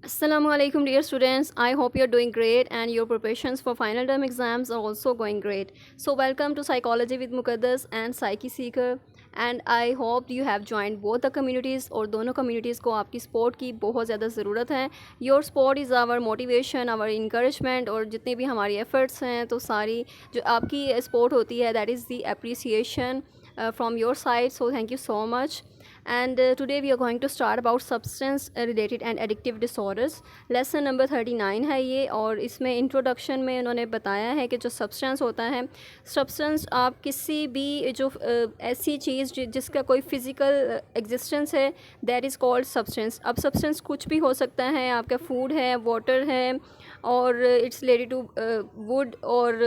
Assalamualaikum dear students. I hope you're doing great and your preparations for final term exams are also going great. So welcome to Psychology with Muqaddas and Psyche Seeker, and I hope you have joined both the communities और दोनों communities को आपकी support की बहुत ज़्यादा ज़रूरत है. Your support is our motivation, our encouragement और जितने भी हमारी efforts हैं तो सारी जो आपकी support होती है that is the appreciation from your side. So thank you so much. And today we are going to start about substance related and addictive disorders. Lesson number 39 है ये, और इसमें इंट्रोडक्शन में उन्होंने बताया है कि जो सब्सटेंस होता है, सब्सटेंस आप किसी भी जो ऐसी चीज़ जिसका कोई फिज़िकल एग्जिस्टेंस है दैट इज़ कॉल्ड सब्सटेंस. अब सब्सटेंस कुछ भी हो सकता है, आपका फूड है, वाटर है, और इट्स रिलेटेड टू वुड और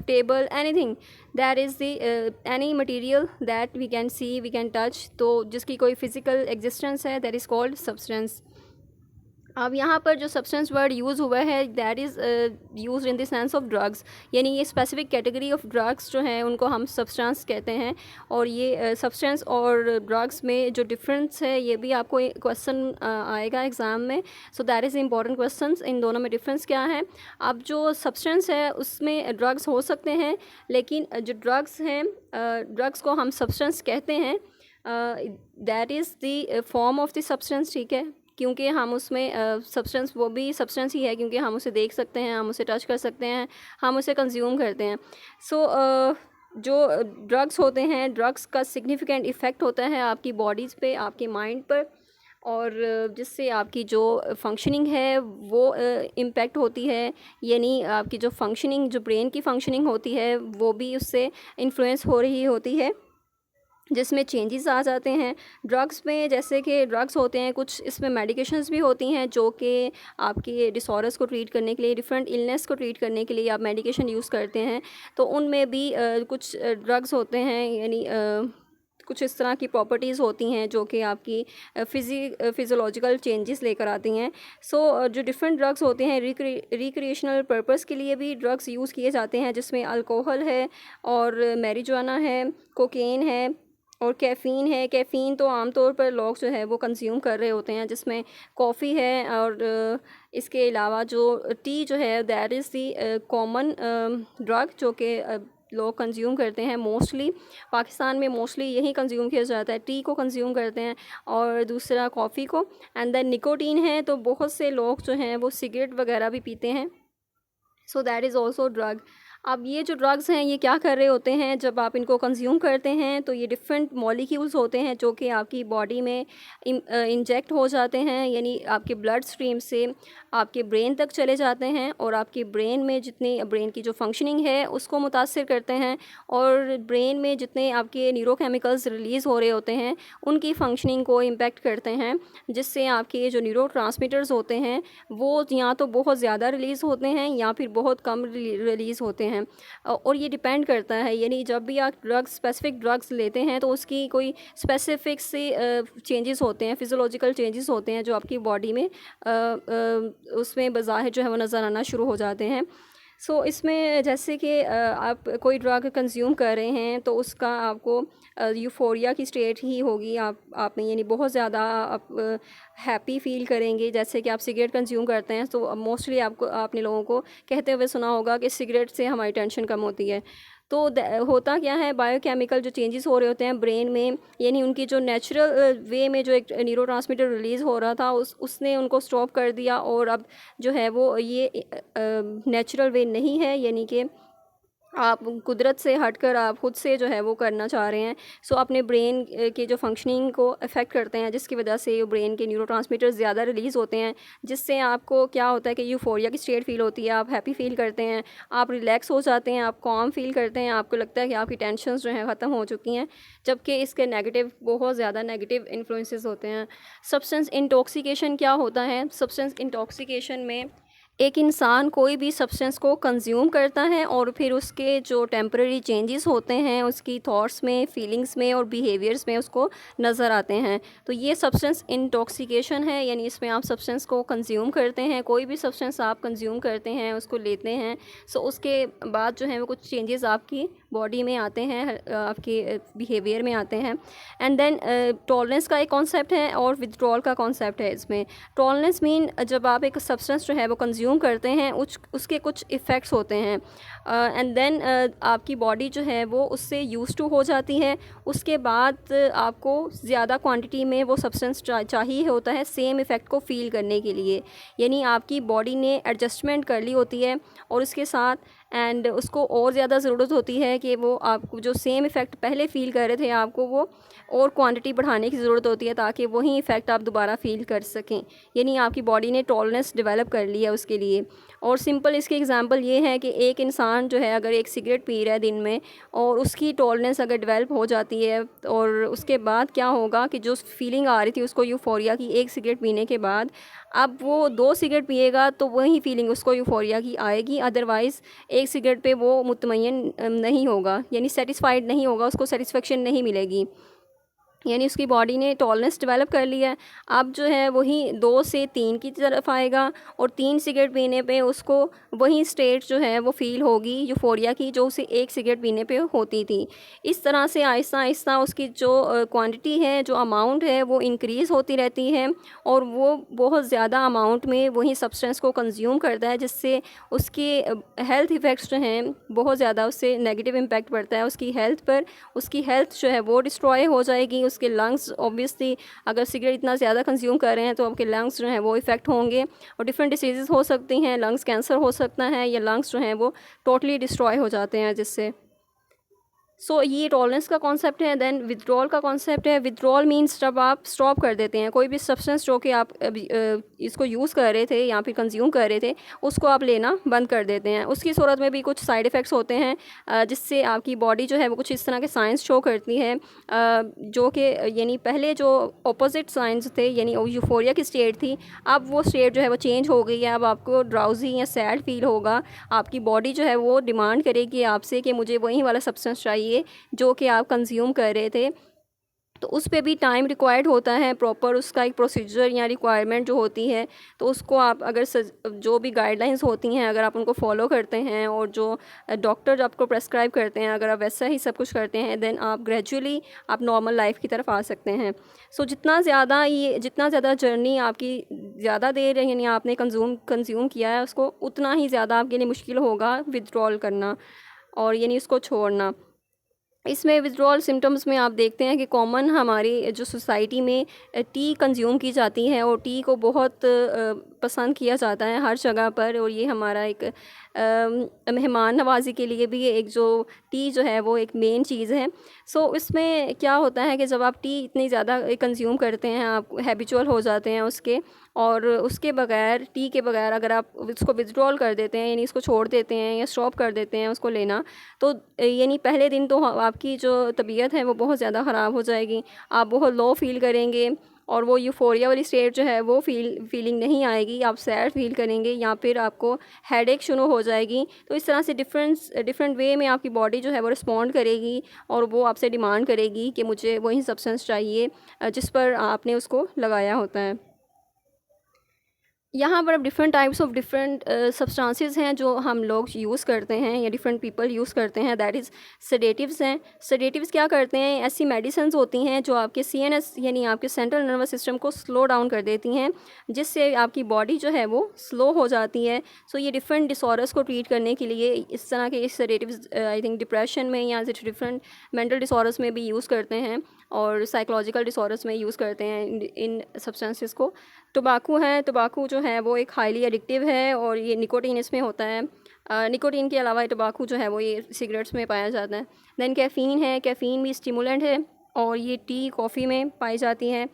table, anything that is the any material that we can see, we can touch, तो जिसकी कोई फिज़िकल एग्जिस्टेंस है दैट इज़ कॉल्ड सब्सटेंस. अब यहाँ पर जो सब्सटेंस वर्ड यूज़ हुआ है that is use in the sense of drugs, यानी ये स्पेसिफिक कैटेगरी ऑफ ड्रग्स जो हैं उनको हम सब्सटेंस कहते हैं. और ये सब्सटेंस और ड्रग्स में जो डिफरेंस है ये भी आपको क्वेश्चन आएगा एग्ज़ाम में. So that is important question, इन दोनों में डिफरेंस क्या है. अब जो सब्सटेंस है उसमें ड्रग्स हो सकते हैं, लेकिन जो ड्रग्स हैं ड्रग्स को हम सब्सटेंस कहते हैं. That is the form of the substance, ठीक है, क्योंकि हम उसमें सब्सटेंस वो भी सब्सटेंस ही है क्योंकि हम उसे देख सकते हैं, हम उसे टच कर सकते हैं, हम उसे कंज्यूम करते हैं. सो जो ड्रग्स होते हैं, ड्रग्स का सिग्निफिकेंट इफ़ेक्ट होता है आपकी बॉडीज़ पे, आपके माइंड पर, और जिससे आपकी जो फंक्शनिंग है वो इम्पेक्ट होती है. यानी आपकी जो फंक्शनिंग, जो ब्रेन की फंक्शनिंग होती है वो भी उससे इन्फ्लुएंस हो रही होती है, जिसमें चेंजेस आ जाते हैं. ड्रग्स में जैसे कि ड्रग्स होते हैं कुछ, इसमें मेडिकेशंस भी होती हैं जो कि आपके डिसऑर्डर्स को ट्रीट करने के लिए, डिफरेंट इलनेस को ट्रीट करने के लिए आप मेडिकेशन यूज़ करते हैं. तो उनमें भी कुछ ड्रग्स होते हैं, यानी कुछ इस तरह की प्रॉपर्टीज़ होती हैं जो कि आपकी फिज़ियोलॉजिकल चेंजेस लेकर आती हैं. सो जो डिफरेंट ड्रग्स होते हैं रिक्रिएशनल पर्पस के लिए भी ड्रग्स यूज़ किए जाते हैं, जिसमें अल्कोहल है और मैरिजुआना है, कोकेन है और कैफ़ीन है. कैफ़ीन तो आमतौर पर लोग जो है वो कंज्यूम कर रहे होते हैं, जिसमें कॉफ़ी है, और इसके अलावा जो टी जो है that is the common drug जो कि लोग कंज्यूम करते हैं. मोस्टली पाकिस्तान में मोस्टली यही कंज्यूम किया जाता है, टी को कंज्यूम करते हैं और दूसरा कॉफ़ी को. एंड देन निकोटीन है, तो बहुत से लोग जो हैं वो सिगरेट वगैरह भी पीते हैं. सो दैट इज़ ऑल्सो ड्रग. अब ये जो ड्रग्स हैं ये क्या कर रहे होते हैं, जब आप इनको कंज्यूम करते हैं तो ये डिफरेंट मॉलिक्यूल्स होते हैं जो कि आपकी बॉडी में इंजेक्ट हो जाते हैं, यानी आपके ब्लड स्ट्रीम से आपके ब्रेन तक चले जाते हैं, और आपके ब्रेन में जितनी ब्रेन की जो फंक्शनिंग है उसको मुतासिर करते हैं, और ब्रेन में जितने आपके न्यूरोकेमिकल्स रिलीज़ हो रहे होते हैं उनकी फंक्शनिंग को इम्पेक्ट करते हैं, जिससे आपके जो न्यूरोट्रांसमीटर्स होते हैं वो या तो बहुत ज़्यादा रिलीज़ होते हैं या फिर बहुत कम रिलीज़ होते हैं. और ये डिपेंड करता है, यानी जब भी आप ड्रग्स, स्पेसिफिक ड्रग्स लेते हैं तो उसकी कोई स्पेसिफिक से चेंजेस होते हैं, फिज़ियोलॉजिकल चेंजेस होते हैं जो आपकी बॉडी में उसमें बज़ाहिर जो है वो नज़र आना शुरू हो जाते हैं. सो इसमें जैसे कि आप कोई ड्रग कंज्यूम कर रहे हैं तो उसका आपको यूफोरिया की स्टेट ही होगी आप में, यानी बहुत ज़्यादा आप हैप्पी फील करेंगे. जैसे कि आप सिगरेट कंज्यूम करते हैं तो मोस्टली आपने लोगों को कहते हुए सुना होगा कि सिगरेट से हमारी टेंशन कम होती है. तो होता क्या है, बायोकेमिकल जो चेंजेस हो रहे होते हैं ब्रेन में, यानी उनकी जो नेचुरल वे में जो एक न्यूरोट्रांसमीटर रिलीज़ हो रहा था उसने उनको स्टॉप कर दिया, और अब जो है वो ये नेचुरल वे नहीं है, यानी कि आप कुदरत से हटकर आप खुद से जो है वो करना चाह रहे हैं. सो अपने ब्रेन के जो फंक्शनिंग को अफेक्ट करते हैं, जिसकी वजह से ब्रेन के न्यूरोट्रांसमीटर्स ज़्यादा रिलीज़ होते हैं, जिससे आपको क्या होता है कि यूफोरिया की स्टेट फील होती है, आप हैप्पी फील करते हैं, आप रिलैक्स हो जाते हैं, आप कॉम फील करते हैं, आपको लगता है कि आपकी टेंशन्स जो हैं ख़त्म हो चुकी हैं, जबकि इसके नेगेटिव, बहुत ज़्यादा नेगेटिव इन्फ्लुएंसेस होते हैं. सब्सटेंस इंटॉक्सिकेशन क्या होता है? सब्सटेंस इंटॉक्सिकेशन में एक इंसान कोई भी सब्सटेंस को कंज्यूम करता है और फिर उसके जो टेम्परेरी चेंजेस होते हैं उसकी थॉट्स में, फीलिंग्स में और बिहेवियर्स में उसको नज़र आते हैं. तो ये सब्सटेंस इंटॉक्सिकेशन है, यानी इसमें आप सब्सटेंस को कंज्यूम करते हैं, कोई भी सब्सटेंस आप कंज्यूम करते हैं, उसको लेते हैं, सो उसके बाद जो है वो कुछ चेंजेस आपकी बॉडी में आते हैं, आपके बिहेवियर में आते हैं। एंड देन टॉलरेंस का एक कॉन्सेप्ट है और विथड्रॉल का कॉन्सेप्ट है इसमें। टॉलरेंस मीन जब आप एक सब्सटेंस जो है वो कंज्यूम करते हैं उसके कुछ इफ़ेक्ट्स होते हैं, एंड देन आपकी बॉडी जो है वो उससे यूज़ टू हो जाती है। उसके बाद आपको ज़्यादा क्वांटिटी में वो सब्सटेंस चाहिए होता है सेम इफ़ेक्ट को फ़ील करने के लिए, यानी आपकी बॉडी ने एडजस्टमेंट कर ली होती है और उसके साथ एंड उसको और ज़्यादा ज़रूरत होती है कि वो आपको जो सेम इफ़ेक्ट पहले फ़ील कर रहे थे आपको वो और क्वांटिटी बढ़ाने की ज़रूरत होती है ताकि वही इफ़ेक्ट आप दोबारा फ़ील कर सकें, यानी आपकी बॉडी ने टॉलरेंस डेवलप कर लिया उसके लिए। और सिंपल इसके एग्जांपल ये है कि एक इंसान जो है अगर एक सिगरेट पी रहा है दिन में और उसकी टॉलरेंस अगर डेवलप हो जाती है और उसके बाद क्या होगा कि जो फीलिंग आ रही थी उसको यूफोरिया की एक सिगरेट पीने के बाद, अब वो 2 सिगरेट पिएगा तो वही फीलिंग उसको यूफोरिया की आएगी, अदरवाइज़ एक सिगरेट पे वो मुतमय्यन नहीं होगा, यानी सेटिस्फाइड नहीं होगा, उसको सेटिस्फेक्शन नहीं मिलेगी, यानी उसकी बॉडी ने टॉलरेंस डेवलप कर लिया है। अब जो है वही 2 से 3 की तरफ आएगा और 3 सिगरेट पीने पे उसको वही स्टेट जो है वो फ़ील होगी यूफोरिया की जो उसे एक सिगरेट पीने पे होती थी। इस तरह से आहिस्ता आहिस्ता उसकी जो क्वांटिटी है, जो अमाउंट है वो इंक्रीज़ होती रहती है और वो बहुत ज़्यादा अमाउंट में वही सब्सटेंस को कंज्यूम करता है, जिससे उसके हेल्थ इफ़ेक्ट्स जो हैं बहुत ज़्यादा उससे नेगेटिव इम्पैक्ट पड़ता है उसकी हेल्थ पर। उसकी हेल्थ जो है वो डिस्ट्रॉय हो जाएगी, उसके लंग्स ऑब्वियसली अगर सिगरेट इतना ज़्यादा कंज्यूम कर रहे हैं तो आपके लंग्स जो हैं वो इफ़ेक्ट होंगे और डिफरेंट डिसीज़ हो सकती हैं, लंग्स कैंसर हो सकता है या लंग्स जो हैं वो टोटली डिस्ट्रॉय हो जाते हैं जिससे। सो ये टॉलरेंस का कॉन्सेप्ट है। देन विथड्रॉल का कॉन्सेप्ट है। विथड्रॉल मीन्स जब आप स्टॉप कर देते हैं कोई भी सब्सटेंस जो कि आप इसको यूज़ कर रहे थे या फिर कंज्यूम कर रहे थे उसको आप लेना बंद कर देते हैं। उसकी सूरत में भी कुछ साइड इफ़ेक्ट्स होते हैं जिससे आपकी बॉडी जो है वो कुछ इस तरह के साइंस शो करती है जो कि यानी पहले जो अपोजिट साइंस थे यानी यूफोरिया की स्टेट थी, अब वो स्टेट जो है वो चेंज हो गई है। अब आपको ड्राउजी या सैड फील होगा, आपकी बॉडी जो है वो डिमांड करेगी आपसे कि मुझे वही वाला सब्सटेंस चाहिए जो कि आप कंज्यूम कर रहे थे। तो उस पे भी टाइम रिक्वायर्ड होता है, प्रॉपर उसका एक प्रोसीजर या रिक्वायरमेंट जो होती है, तो उसको आप अगर जो भी गाइडलाइंस होती हैं अगर आप उनको फॉलो करते हैं और जो डॉक्टर आपको प्रेस्क्राइब करते हैं अगर आप वैसा ही सब कुछ करते हैं, देन आप ग्रेजुअली आप नॉर्मल लाइफ की तरफ आ सकते हैं। सो जितना ज़्यादा जर्नी आपकी ज़्यादा देर यानी आपने कंज्यूम किया है उसको, उतना ही ज़्यादा आपके लिए मुश्किल होगा विथड्रॉल करना और यानी उसको छोड़ना। इसमें विथड्रॉल सिम्टम्स में आप देखते हैं कि कॉमन हमारी जो सोसाइटी में टी कंज्यूम की जाती है और टी को बहुत पसंद किया जाता है हर जगह पर, और ये हमारा एक मेहमान नवाजी के लिए भी एक जो टी जो है वो एक मेन चीज़ है। सो इसमें क्या होता है कि जब आप टी इतनी ज़्यादा कंज्यूम करते हैं, आप हैबिचुअल हो जाते हैं उसके, और उसके बगैर टी के बगैर अगर आप उसको विथड्रॉल कर देते हैं यानी इसको छोड़ देते हैं या स्टॉप कर देते हैं उसको लेना, तो यानी पहले दिन तो आपकी जो तबीयत है वो बहुत ज़्यादा ख़राब हो जाएगी, आप बहुत लो फील करेंगे और वो यूफोरिया वाली स्टेट जो है वो फीलिंग नहीं आएगी, आप सैड फील करेंगे या फिर आपको हेडेक शुरू हो जाएगी। तो इस तरह से डिफरेंट वे में आपकी बॉडी जो है वो रिस्पॉन्ड करेगी और वो आपसे डिमांड करेगी कि मुझे वही सब्सटेंस चाहिए जिस पर आपने उसको लगाया होता है। यहाँ पर अब different types of different substances हैं जो हम लोग यूज़ करते हैं या डिफरेंट पीपल यूज़ करते हैं, दैट इज़ सेडेटिव्स हैं। सेडेटिव्स क्या करते हैं, ऐसी मेडिसिन्स होती हैं जो आपके सीएनएस यानी आपके सेंट्रल नर्वस सिस्टम को स्लो डाउन कर देती हैं, जिससे आपकी बॉडी जो है वो स्लो हो जाती है। सो ये डिफरेंट डिसऑर्डर्स को ट्रीट करने के लिए इस तरह के सेडेटिव्स आई थिंक डिप्रेशन में या डिफरेंट मेंटल डिसऑर्डर्स में भी यूज़ करते हैं और साइकोलॉजिकल डिसऑर्डर्स में यूज़ करते हैं इन सब्सटेंसेस को। टोबाकू है, टोबाकू जो है वो एक हाईली एडिक्टिव है और ये निकोटीन इसमें होता है। निकोटीन के अलावा टोबाकू जो है वो ये सिगरेट्स में पाया जाता है। देन कैफ़ीन है, कैफ़ीन भी स्टिमुलेंट है और ये टी कॉफ़ी में पाई जाती है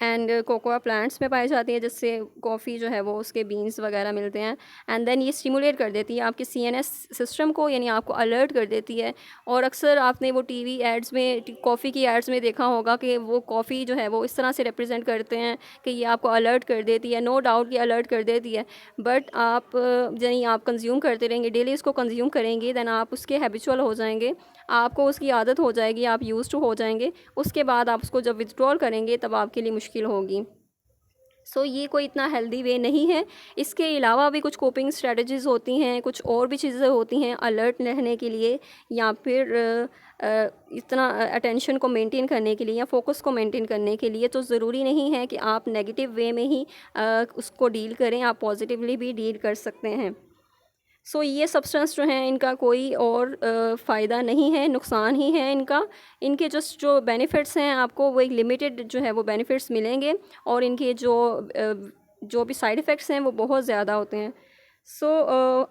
एंड कोकोआ प्लांट्स में पाई जाती है, जिससे कॉफ़ी जो है वो उसके बीन्स वगैरह मिलते हैं एंड देन ये स्टिमुलेट कर देती है आपके सीएनएस सिस्टम को, यानी आपको अलर्ट कर देती है। और अक्सर आपने वो टीवी एड्स में, कॉफ़ी की एड्स में देखा होगा कि वो कॉफ़ी जो है वो इस तरह से रिप्रेजेंट करते हैं कि ये आपको अलर्ट कर देती है, नो डाउट कि अलर्ट कर देती है, बट आप यानी आप कंज्यूम करते रहेंगे, डेली इसको कंज्यूम करेंगे, देन आप उसके हैबिचुअल हो जाएंगे, आपको उसकी आदत हो जाएगी, आप यूज़ टू हो जाएंगे। उसके बाद आप उसको जब विथड्रॉल करेंगे तब आपके लिए मुश्किल होगी। सो ये कोई इतना हेल्दी वे नहीं है। इसके अलावा भी कुछ कोपिंग स्ट्रेटजीज़ होती हैं, कुछ और भी चीज़ें होती हैं अलर्ट रहने के लिए, या फिर इतना अटेंशन को मेंटेन करने के लिए या फोकस को मेंटेन करने के लिए। तो ज़रूरी नहीं है कि आप नेगेटिव वे में ही उसको डील करें, आप पॉजिटिवली भी डील कर सकते हैं। सो ये सब्सटेंस जो हैं इनका कोई और फ़ायदा नहीं है, नुकसान ही है इनका। इनके जस्ट जो बेनिफिट्स हैं आपको वो एक लिमिटेड जो है वो बेनिफिट्स मिलेंगे, और इनके जो भी साइड इफ़ेक्ट्स हैं वो बहुत ज़्यादा होते हैं। सो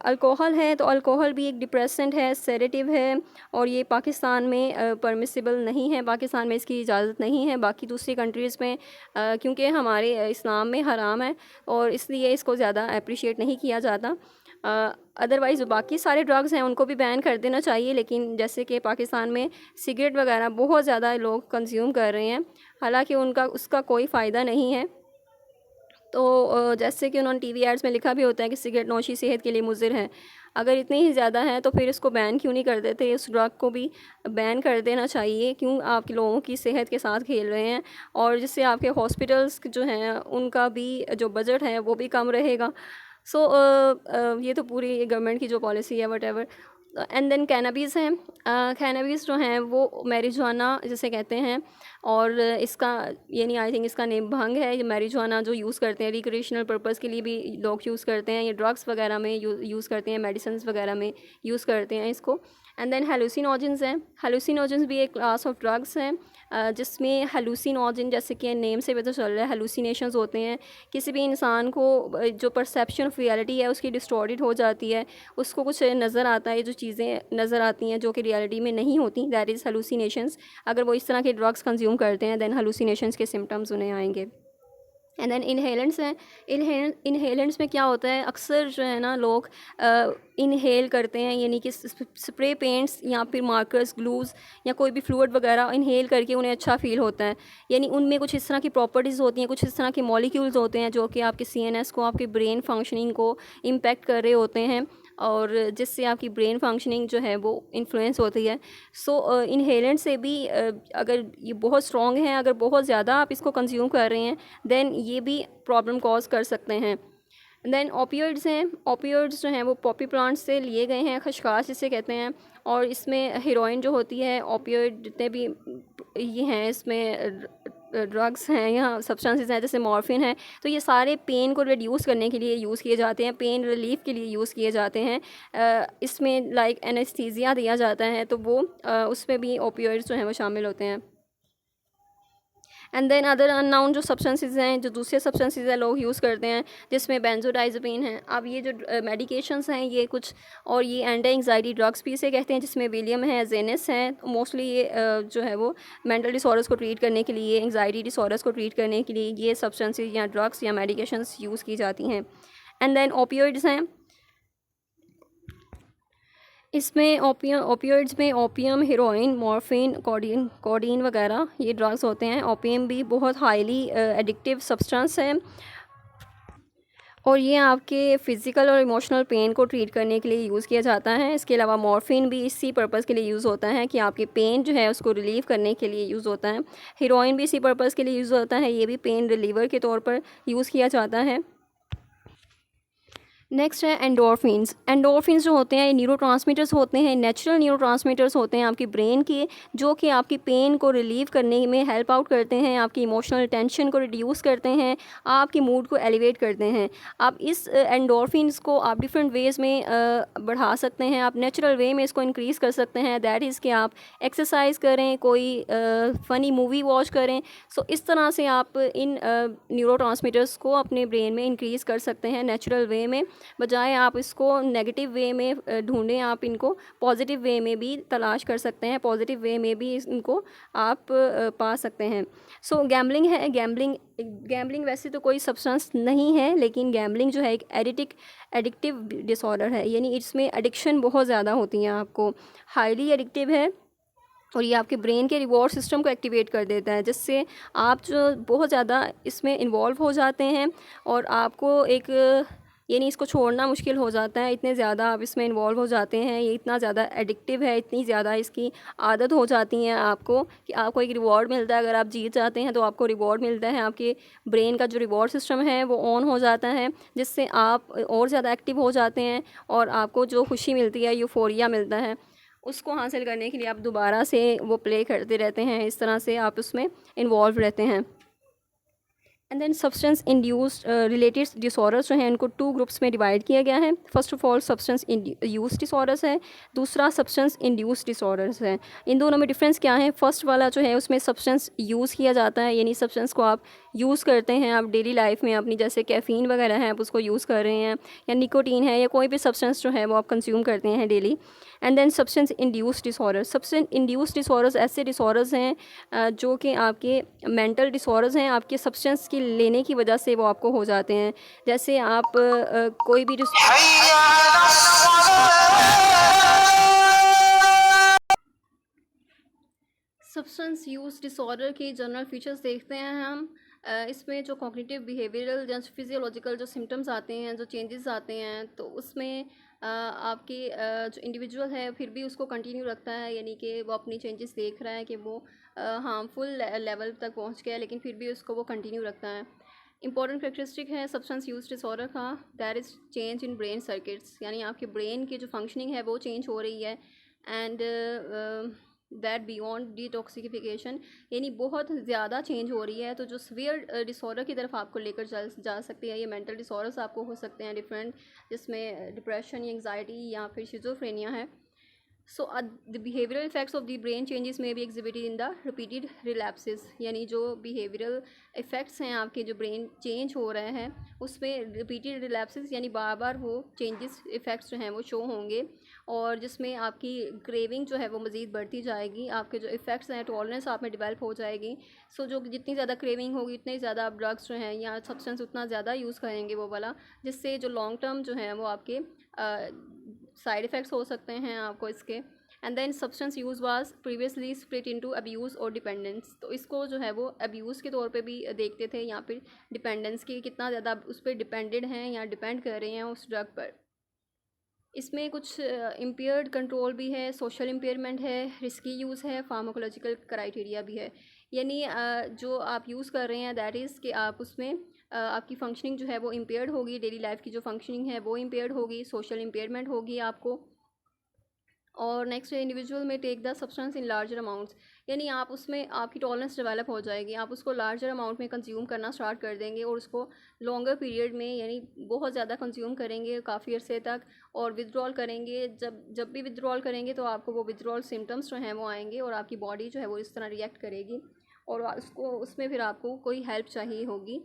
अल्कोहल है, तो अल्कोहल भी एक डिप्रेसेंट है, सेडेटिव है, और ये पाकिस्तान में परमिसिबल नहीं है, पाकिस्तान में इसकी इजाज़त नहीं है। बाकी दूसरी कंट्रीज़ में क्योंकि हमारे इस्लाम में हराम है और इसलिए इसको ज़्यादा अप्रिशिएट नहीं किया जाता। अदरवाइज़ बाकी सारे ड्रग्स हैं उनको भी बैन कर देना चाहिए, लेकिन जैसे कि पाकिस्तान में सिगरेट वगैरह बहुत ज़्यादा लोग कंज्यूम कर रहे हैं, हालांकि उसका कोई फ़ायदा नहीं है। तो जैसे कि उन्होंने टीवी एड्स में लिखा भी होता है कि सिगरेट नोशी सेहत के लिए मुज़िर है। अगर इतनी ही ज़्यादा है तो फिर इसको बैन क्यों नहीं कर देते, इस ड्रग को भी बैन कर देना चाहिए। क्यों आप लोगों की सेहत के साथ खेल रहे हैं, और जिससे आपके हॉस्पिटल्स जो हैं उनका भी जो बजट है वो भी कम रहेगा। सो ये तो पूरी गवर्नमेंट की जो पॉलिसी है वट। एंड देन कैनबीज़ हैं, कैनबीज़ जो हैं वो मैरिजुआना जिसे कहते हैं, और इसका यानी आई थिंक इसका नेम भंग है। ये मैरिजुआना जो यूज़ करते हैं रिक्रिएशनल पर्पस के लिए भी लोग यूज़ करते हैं, ये ड्रग्स वगैरह में यूज़ करते हैं, मेडिसिन्स वगैरह में यूज़ करते हैं इसको। एंड देन हेलुसिनोजेंस हैं, हेलुसिनोजेंस भी एक क्लास ऑफ ड्रग्स हैं जिसमें हेलुसिनोजन जैसे कि नेम से पता चल रहा है हेलुसिनेशंस होते हैं। किसी भी इंसान को जो परसेप्शन ऑफ रियलिटी है उसकी डिस्टॉर्टेड हो जाती है, उसको कुछ नज़र आता है, जो चीज़ें नज़र आती हैं जो कि रियलिटी में नहीं होती, दैट इज़ हेलुसिनेशंस। अगर वो इस तरह के ड्रग्स कंज्यूम करते हैं देन हेलुसिनेशंस के सिम्टम्स उन्हें आएंगे। एंड देन इनहेलेंट्स हैं, इनहेलेंट्स में क्या होता है, अक्सर जो है ना लोग इनहेल करते हैं, यानी कि स्प्रे पेंट्स या फिर मार्कर्स, ग्लूज़ या कोई भी फ्लूइड वगैरह इनहेल करके उन्हें अच्छा फील होता है। यानी उनमें कुछ इस तरह की प्रॉपर्टीज़ होती हैं, कुछ इस तरह के मॉलिक्यूल्स होते हैं जो कि आपके सीएनएस को, आपके ब्रेन फंक्शनिंग को इम्पेक्ट कर रहे होते हैं, और जिससे आपकी ब्रेन फंक्शनिंग जो है वो इन्फ्लुएंस होती है। सो इनहेलेंट से भी अगर ये बहुत स्ट्रॉन्ग है, अगर बहुत ज़्यादा आप इसको कंज्यूम कर रहे हैं देन ये भी प्रॉब्लम कॉज कर सकते हैं। देन ओपियोइड्स हैं, ओपियोइड्स जो हैं वो पॉपी प्लांट से लिए गए हैं, खशखाश जिसे कहते हैं, और इसमें हीरोइन जो होती है, ओपियोइड जितने भी ये हैं इसमें ड्रग्स हैं या सब्सटेंसेस हैं जैसे मॉर्फिन है, तो ये सारे पेन को रिड्यूस करने के लिए यूज़ किए जाते हैं, पेन रिलीफ के लिए यूज़ किए जाते हैं। इसमें लाइक एनेस्थीसिया दिया जाता है, तो वो उसमें भी ओपियोइड्स जो हैं वो शामिल होते हैं। एंड देन अदर अननाउन जो सब्सटेंसेस हैं, जो दूसरे सब्सटेंसेस हैं लोग यूज़ करते हैं, जिसमें बेंजोडाइज़ेपिन है। अब ये जो मेडिकेशंस हैं ये कुछ, और ये एंटी एंग्जाइटी ड्रग्स भी इसे कहते हैं, जिसमें विलियम है, जेनिस है। मोस्टली ये जो है वो मेंटल डिसऑर्डर्स को ट्रीट करने के लिए, एंग्जाइटी डिसऑर्डर्स को ट्रीट करने के लिए ये सब्सटेंसेस या ड्रग्स या मेडिकेशंस यूज़ की जाती हैं। एंड देन ओपियोइड्स हैं, इसमें ओपियोइड्स में ओपियम, हीरोइन, मॉर्फिन, कोडीन वगैरह ये ड्रग्स होते हैं। ओपियम भी बहुत हाईली एडिक्टिव सब्सटेंस है, और ये आपके फ़िज़िकल और इमोशनल पेन को ट्रीट करने के लिए यूज़ किया जाता है। इसके अलावा मॉर्फिन भी इसी पर्पज़ के लिए यूज़ होता है कि आपके पेन जो है उसको रिलीव करने के लिए यूज़ होता है। हीरोइन भी इसी पर्पज़ के लिए यूज़ होता है, ये भी पेन रिलीवर के तौर पर यूज़ किया जाता है। नेक्स्ट है एंडोर्फिन्स। एंडोर्फिन्स जो होते हैं ये न्यूरोट्रांसमीटर्स होते हैं, नेचुरल न्यूरोट्रांसमीटर्स होते हैं आपकी ब्रेन के, जो कि आपकी पेन को रिलीव करने में हेल्प आउट करते हैं, आपकी इमोशनल टेंशन को रिड्यूस करते हैं, आपकी मूड को एलिवेट करते हैं। आप इस एंडोर्फिन्स को आप डिफरेंट वेज़ में बढ़ा सकते हैं, आप नेचुरल वे में इसको इंक्रीज़ कर सकते हैं। दैट इज़ कि आप एक्सरसाइज करें, कोई फ़नी मूवी वॉच करें। सो इस तरह से आप इन न्यूरोट्रांसमीटर्स को अपने ब्रेन में इंक्रीज़ कर सकते हैं नेचुरल वे में, बजाय आप इसको नेगेटिव वे में ढूंढें। आप इनको पॉजिटिव वे में भी तलाश कर सकते हैं, पॉजिटिव वे में भी इनको आप पा सकते हैं। सो गैम्बलिंग है, गैम्बलिंग वैसे तो कोई सब्सटेंस नहीं है, लेकिन गैम्बलिंग जो है एक एडिक्टिव डिसऑर्डर है, यानी इसमें एडिक्शन बहुत ज़्यादा होती हैं, आपको हाईली एडिक्टिव है, और ये आपके ब्रेन के रिवॉर्ड सिस्टम को एक्टिवेट कर देता है, जिससे आप जो बहुत ज़्यादा इसमें इन्वॉल्व हो जाते हैं, और आपको एक यानी इसको छोड़ना मुश्किल हो जाता है, इतने ज़्यादा आप इसमें इन्वॉल्व हो जाते हैं, ये इतना ज़्यादा एडिक्टिव है, इतनी ज़्यादा इसकी आदत हो जाती है आपको कि आपको एक रिवॉर्ड मिलता है। अगर आप जीत जाते हैं तो आपको रिवॉर्ड मिलता है, आपके ब्रेन का जो रिवॉर्ड सिस्टम है वो ऑन हो जाता है, जिससे आप और ज़्यादा एक्टिव हो जाते हैं और आपको जो खुशी मिलती है, यूफोरिया मिलता है, उसको हासिल करने के लिए आप दोबारा से वो प्ले करते रहते हैं। इस तरह से आप उसमें इन्वॉल्व रहते हैं। And then substance induced related disorders जो हैं इनको 2 ग्रुप्स में डिवाइड किया गया है। First of all substance use disorders है, दूसरा सब्सटेंस इंड्यूस्ड डिसऑर्डर्स है। इन दोनों में डिफरेंस क्या है? फर्स्ट वाला जो है उसमें सब्सटेंस यूज़ किया जाता है, यानी सब्सटेंस को आप यूज़ करते हैं, आप डेली लाइफ में अपनी, जैसे कैफ़ीन वगैरह है आप उसको यूज़ कर रहे हैं, या निकोटीन है, या कोई भी सब्सटेंस जो है वो आप कंज्यूम करते हैं daily. And then substance induced disorders, substance induced disorders ऐसे डिसऑर्डर्स हैं जो कि आपके मेंटल डिसऑर्डर्स हैं, आपके सब्सटेंस की लेने की वजह से वो आपको हो जाते हैं। जैसे आप कोई भी सब्सटेंस यूज़ डिसऑर्डर के जनरल फीचर्स देखते हैं हम। इसमें जो कॉग्निटिव बिहेवियरल या फिजियोलॉजिकल जो सिम्टम्स आते हैं, जो चेंजेस आते हैं, तो उसमें आपकी जो इंडिविजुअल है फिर भी उसको कंटिन्यू रखता है, यानी कि वो अपनी चेंजेस देख रहा है कि वो हार्मफुल लेवल तक पहुंच गया, लेकिन फिर भी उसको वो कंटिन्यू रखता है। इंपॉर्टेंट करेक्टरिस्टिक है सब्सटेंस यूज डिसऑर्डर का, that is change in brain circuits, यानी आपके ब्रेन की जो फंक्शनिंग है वो चेंज हो रही है। एंड दैट बियॉन्ड डिटॉक्सिफिकेशन, यानी बहुत ज़्यादा चेंज हो रही है। तो जो सीवियर डिसऑर्डर की तरफ आपको लेकर जा सकती है, ये मेंटल डिसऑर्डर्स आपको हो सकते हैं डिफरेंट, जिसमें डिप्रेशन, एंग्जाइटी या फिर शिजोफ्रेनिया है। So the behavioural effects of the brain changes में भी exhibited in the repeated relapses, यानी जो बिहेवियरल इफेक्ट्स हैं आपके, जो ब्रेन चेंज हो रहे हैं उसमें रिपीटेड रिलैप्सेस, यानी बार बार वो चेंजेस इफेक्ट्स जो हैं वो शो होंगे, और जिसमें आपकी क्रेविंग जो है वो मज़ीद बढ़ती जाएगी, आपके जो इफेक्ट्स हैं टॉलरेंस आप में डेवलप हो जाएगी। सो जो जितनी ज़्यादा क्रेविंग होगी उतनी ज़्यादा आप ड्रग्स जो हैं या सब्सटेंस उतना ज़्यादा यूज़ करेंगे वो वाला, जिससे जो लॉन्ग टर्म जो है वो आपके साइड इफ़ेक्ट्स हो सकते हैं आपको इसके। And then substance use was previously split into abuse और डिपेंडेंस, तो इसको जो है वो अब्यूज़ के तौर पे भी देखते थे, या फिर डिपेंडेंस की कितना ज़्यादा उस पर डिपेंडेड हैं या डिपेंड कर रहे हैं उस ड्रग पर। इसमें कुछ इम्पेयर्ड कंट्रोल भी है, सोशल इम्पेयरमेंट है, रिस्की यूज़ है, फार्माकोलॉजिकल क्राइटेरिया भी है, यानी जो आप यूज़ कर रहे हैं दैट इज़ कि आप उसमें आपकी फंक्शनिंग जो है वो इम्पेयर्ड होगी, डेली लाइफ की जो फंक्शनिंग है वो इम्पेयर्ड होगी, सोशल इम्पेयरमेंट होगी आपको। और नेक्स्ट इंडिविजुअल में take the substance in larger amounts, यानी आप उसमें आपकी टॉलरेंस डेवलप हो जाएगी, आप उसको लार्जर अमाउंट में कंज्यूम करना स्टार्ट कर देंगे, और उसको लॉन्गर पीरियड में, यानी बहुत ज़्यादा कंज्यूम करेंगे काफ़ी अरसे तक, और विदड्रॉल करेंगे। जब भी विदड्रॉल करेंगे तो आपको वो विदड्रॉल सिम्टम्स जो हैं वो आएंगे, और आपकी बॉडी जो है वो इस तरह रिएक्ट करेगी, और उसको उसमें फिर आपको कोई हेल्प चाहिए होगी।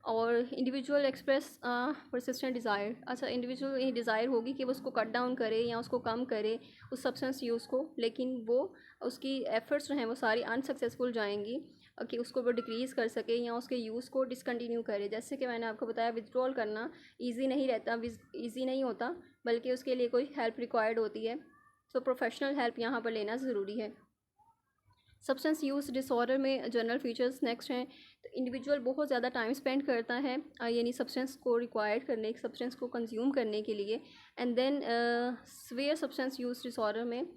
और इंडिविजुअल एक्सप्रेस परसिस्टेंट डिज़ायर, अच्छा इंडिविजुअल ये डिज़ायर होगी कि वो उसको कट डाउन करे या उसको कम करे उस सब्सटेंस यूज़ को, लेकिन वो उसकी एफ़र्ट्स जो हैं वो सारी अनसक्सेसफुल जाएंगी कि उसको वो डिक्रीज़ कर सके या उसके यूज़ को डिसकंटिन्यू करे। जैसे कि मैंने आपको बताया विथड्रॉल करना ईजी नहीं रहता, ईजी नहीं होता, बल्कि उसके लिए कोई हेल्प रिक्वायर्ड होती है। सो प्रोफेशनल हेल्प यहाँ पर लेना ज़रूरी है। सब्सटेंस यूज़ डिसऑर्डर में जनरल फीचर्स नेक्स्ट हैं। तो इंडिविजुअल बहुत ज़्यादा टाइम स्पेंड करता है यानी सब्सटेंस को रिक्वायर्ड करने, सब्सटेंस को कंज्यूम करने के लिए। And then severe substance use disorder में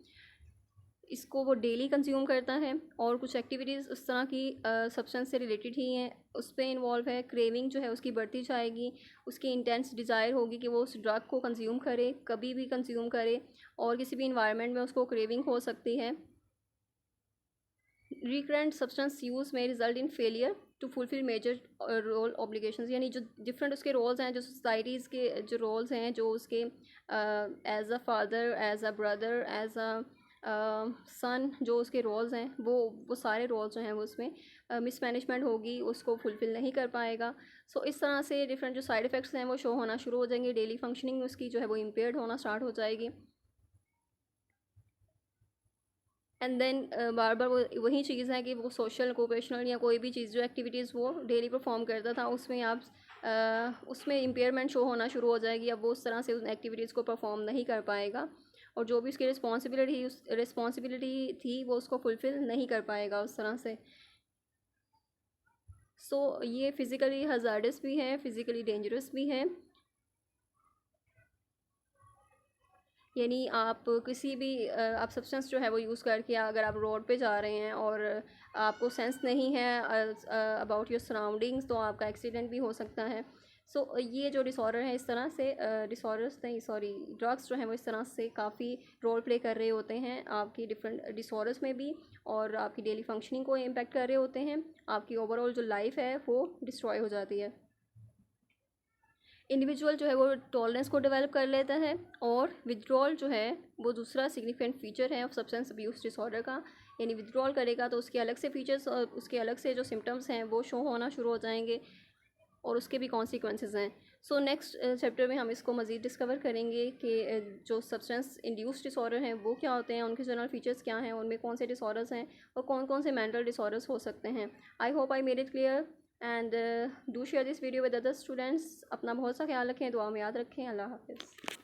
इसको वो डेली कंज्यूम करता है, और कुछ एक्टिविटीज़ उस तरह की सब्सटेंस से रिलेटेड ही हैं उस पर इन्वॉल्व है। क्रेविंग जो है उसकी बढ़ती जाएगी, उसकी इंटेंस डिज़ायर होगी कि वो उस ड्रग को कंज्यूम करे, कभी भी कंज्यूम करे, और किसी भी इन्वायरमेंट में उसको क्रेविंग हो सकती है। रिकरेंट सब्सटेंस यूज़ में result in failure to fulfil major role obligations, यानी जो डिफरेंट उसके रोल्स हैं, जो सोसाइटीज़ के जो रोल्स हैं, जो उसके as a father, as a brother, as a son, जो उसके रोल्स हैं वो सारे रोल्स जो हैं वो उसमें मिसमैनेजमेंट होगी, उसको फुलफ़िल नहीं कर पाएगा। सो इस तरह से डिफरेंट जो साइड इफ़ेक्ट्स हैं वो शो होना शुरू हो जाएंगे, डेली फंक्शनिंग उसकी जो है वो इम्पेयर्ड होना स्टार्ट हो जाएगी। एंड देन बार बार वही चीज़ है कि वो सोशल कोऑपरेशनल या कोई भी चीज़ जो एक्टिविटीज़ वो डेली परफॉर्म करता था उसमें आप उसमें इम्पेयरमेंट शो होना शुरू हो जाएगी। अब वो उस तरह से उन एक्टिविटीज़ को परफॉर्म नहीं कर पाएगा, और जो भी उसकी रिस्पॉन्सिबिलिटी थी वो उसको फुलफ़िल नहीं कर पाएगा उस तरह से। सो ये फ़िज़िकली हज़ार्डस भी है, फ़िज़िकली डेंजरस भी है। यानी आप किसी भी आप सब्सटेंस जो है वो यूज़ करके अगर आप रोड पे जा रहे हैं और आपको सेंस नहीं है अबाउट योर सराउंडिंग्स, तो आपका एक्सीडेंट भी हो सकता है। ये जो डिसऑर्डर है इस तरह से डिसऑर्डर्स नहीं सॉरी ड्रग्स जो हैं वो इस तरह से काफ़ी रोल प्ले कर रहे होते हैं आपकी डिफरेंट डिसऑर्डर्स में भी, और आपकी डेली फंक्शनिंग को इम्पेक्ट कर रहे होते हैं। आपकी ओवरऑल जो लाइफ है वो डिस्ट्रॉय हो जाती है। इंडिविजुअल जो है वो टॉलरेंस को डेवलप कर लेता है, और विथड्रॉल जो है वो दूसरा सिग्निफिकेंट फीचर है ऑफ सब्सटेंस अब्यूज़ डिसऑर्डर का। यानी विथड्रॉल करेगा तो उसके अलग से फीचर्स और उसके अलग से जो सिम्टम्स हैं वो शो होना शुरू हो जाएंगे, और उसके भी कॉन्सिक्वेंसेस हैं। सो नेक्स्ट चैप्टर में हम इसको मज़ीद डिस्कवर करेंगे कि जो सब्सटेंस इंड्यूस्ड डिसऑर्डर हैं वो क्या होते हैं, उनके जनरल फीचर्स क्या हैं, उनमें कौन से डिसऑर्डर्स हैं और कौन कौन से मेंटल डिसऑर्डर्स हो सकते हैं। I hope I made it clear and do share this video with other students. अपना बहुत सा ख्याल रखें, दुआ में याद रखें। अल्लाह हाफिज़।